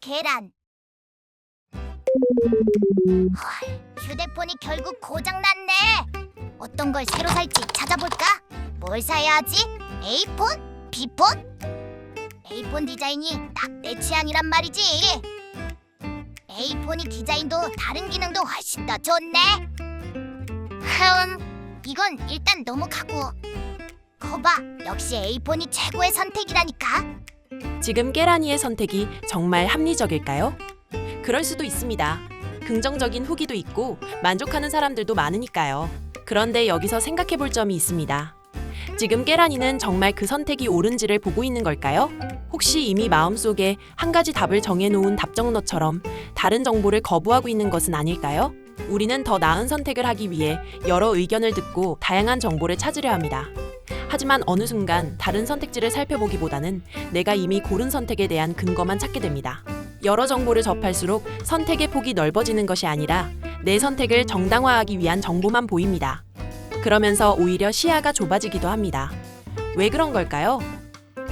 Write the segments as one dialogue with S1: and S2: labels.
S1: 계란. 헐, 휴대폰이 결국 고장났네. 어떤 걸 새로 살지 찾아볼까? 뭘 사야 하지? A폰? B폰? A폰 디자인이 딱 내 취향이란 말이지. A폰이 디자인도 다른 기능도 훨씬 더 좋네. 이건 일단 넘어가고. 거봐, 역시 A폰이 최고의 선택이라니까.
S2: 지금 깨라니의 선택이 정말 합리적일까요? 그럴 수도 있습니다. 긍정적인 후기도 있고 만족하는 사람들도 많으니까요. 그런데 여기서 생각해 볼 점이 있습니다. 지금 깨라니는 정말 그 선택이 옳은지를 보고 있는 걸까요? 혹시 이미 마음속에 한 가지 답을 정해놓은 답정너처럼 다른 정보를 거부하고 있는 것은 아닐까요? 우리는 더 나은 선택을 하기 위해 여러 의견을 듣고 다양한 정보를 찾으려 합니다. 하지만 어느 순간 다른 선택지를 살펴보기보다는 내가 이미 고른 선택에 대한 근거만 찾게 됩니다. 여러 정보를 접할수록 선택의 폭이 넓어지는 것이 아니라 내 선택을 정당화하기 위한 정보만 보입니다. 그러면서 오히려 시야가 좁아지기도 합니다. 왜 그런 걸까요?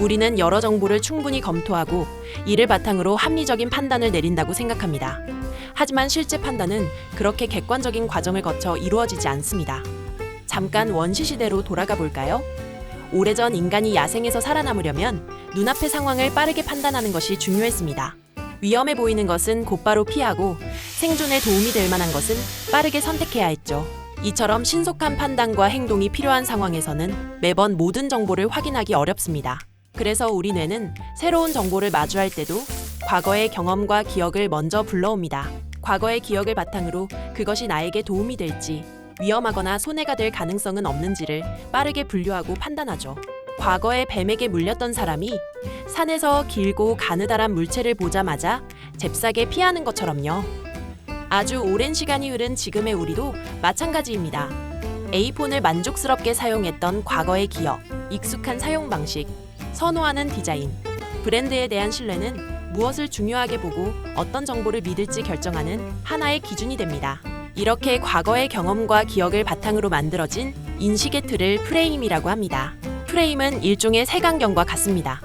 S2: 우리는 여러 정보를 충분히 검토하고 이를 바탕으로 합리적인 판단을 내린다고 생각합니다. 하지만 실제 판단은 그렇게 객관적인 과정을 거쳐 이루어지지 않습니다. 잠깐 원시시대로 돌아가 볼까요? 오래전 인간이 야생에서 살아남으려면 눈앞의 상황을 빠르게 판단하는 것이 중요했습니다. 위험해 보이는 것은 곧바로 피하고 생존에 도움이 될 만한 것은 빠르게 선택해야 했죠. 이처럼 신속한 판단과 행동이 필요한 상황에서는 매번 모든 정보를 확인하기 어렵습니다. 그래서 우리 뇌는 새로운 정보를 마주할 때도 과거의 경험과 기억을 먼저 불러옵니다. 과거의 기억을 바탕으로 그것이 나에게 도움이 될지, 위험하거나 손해가 될 가능성은 없는지를 빠르게 분류하고 판단하죠. 과거에 뱀에게 물렸던 사람이 산에서 길고 가느다란 물체를 보자마자 잽싸게 피하는 것처럼요. 아주 오랜 시간이 흐른 지금의 우리도 마찬가지입니다. A폰을 만족스럽게 사용했던 과거의 기억, 익숙한 사용 방식, 선호하는 디자인, 브랜드에 대한 신뢰는 무엇을 중요하게 보고 어떤 정보를 믿을지 결정하는 하나의 기준이 됩니다. 이렇게 과거의 경험과 기억을 바탕으로 만들어진 인식의 틀을 프레임이라고 합니다. 프레임은 일종의 색안경과 같습니다.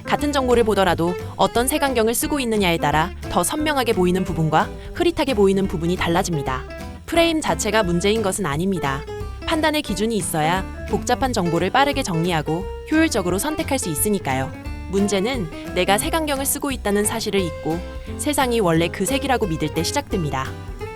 S2: 같은 정보를 보더라도 어떤 색안경을 쓰고 있느냐에 따라 더 선명하게 보이는 부분과 흐릿하게 보이는 부분이 달라집니다. 프레임 자체가 문제인 것은 아닙니다. 판단의 기준이 있어야 복잡한 정보를 빠르게 정리하고 효율적으로 선택할 수 있으니까요. 문제는 내가 색안경을 쓰고 있다는 사실을 잊고 세상이 원래 그 색이라고 믿을 때 시작됩니다.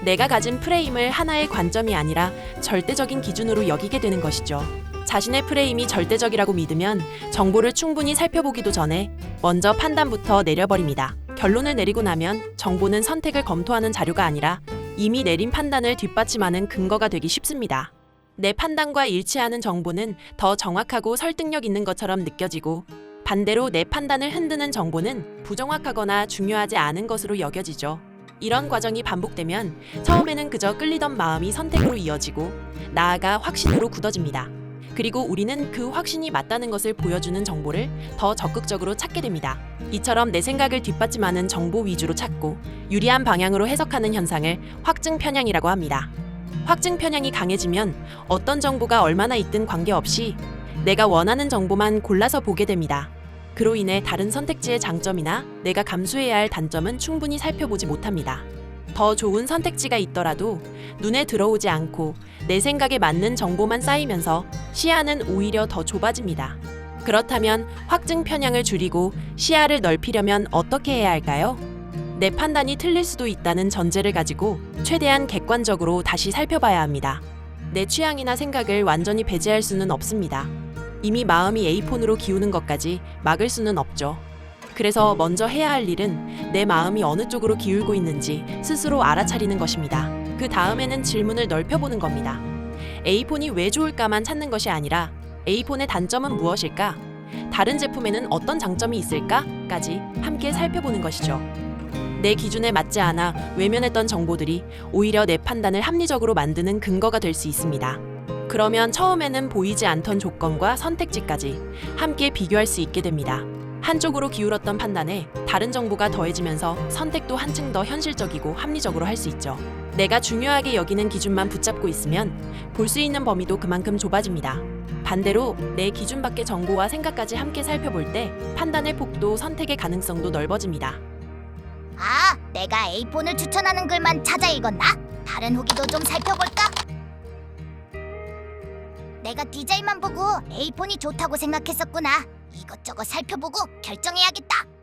S2: 내가 가진 프레임을 하나의 관점이 아니라 절대적인 기준으로 여기게 되는 것이죠. 자신의 프레임이 절대적이라고 믿으면 정보를 충분히 살펴보기도 전에 먼저 판단부터 내려버립니다. 결론을 내리고 나면 정보는 선택을 검토하는 자료가 아니라 이미 내린 판단을 뒷받침하는 근거가 되기 쉽습니다. 내 판단과 일치하는 정보는 더 정확하고 설득력 있는 것처럼 느껴지고 반대로 내 판단을 흔드는 정보는 부정확하거나 중요하지 않은 것으로 여겨지죠. 이런 과정이 반복되면 처음에는 그저 끌리던 마음이 선택으로 이어지고 나아가 확신으로 굳어집니다. 그리고 우리는 그 확신이 맞다는 것을 보여주는 정보를 더 적극적으로 찾게 됩니다. 이처럼 내 생각을 뒷받침하는 정보 위주로 찾고 유리한 방향으로 해석하는 현상을 확증 편향이라고 합니다. 확증 편향이 강해지면 어떤 정보가 얼마나 있든 관계없이 내가 원하는 정보만 골라서 보게 됩니다. 그로 인해 다른 선택지의 장점이나 내가 감수해야 할 단점은 충분히 살펴보지 못합니다. 더 좋은 선택지가 있더라도 눈에 들어오지 않고 내 생각에 맞는 정보만 쌓이면서 시야는 오히려 더 좁아집니다. 그렇다면 확증 편향을 줄이고 시야를 넓히려면 어떻게 해야 할까요? 내 판단이 틀릴 수도 있다는 전제를 가지고 최대한 객관적으로 다시 살펴봐야 합니다. 내 취향이나 생각을 완전히 배제할 수는 없습니다. 이미 마음이 A폰으로 기우는 것까지 막을 수는 없죠. 그래서 먼저 해야 할 일은 내 마음이 어느 쪽으로 기울고 있는지 스스로 알아차리는 것입니다. 그 다음에는 질문을 넓혀보는 겁니다. A폰이 왜 좋을까만 찾는 것이 아니라 A폰의 단점은 무엇일까? 다른 제품에는 어떤 장점이 있을까?까지 함께 살펴보는 것이죠. 내 기준에 맞지 않아 외면했던 정보들이 오히려 내 판단을 합리적으로 만드는 근거가 될 수 있습니다. 그러면 처음에는 보이지 않던 조건과 선택지까지 함께 비교할 수 있게 됩니다. 한쪽으로 기울었던 판단에 다른 정보가 더해지면서 선택도 한층 더 현실적이고 합리적으로 할 수 있죠. 내가 중요하게 여기는 기준만 붙잡고 있으면 볼 수 있는 범위도 그만큼 좁아집니다. 반대로 내 기준 밖의 정보와 생각까지 함께 살펴볼 때 판단의 폭도 선택의 가능성도 넓어집니다.
S1: 아, 내가 A폰을 추천하는 글만 찾아 읽었나? 다른 후기도 좀 살펴볼까? 내가 디자인만 보고 A폰이 좋다고 생각했었구나. 이것저것 살펴보고 결정해야겠다.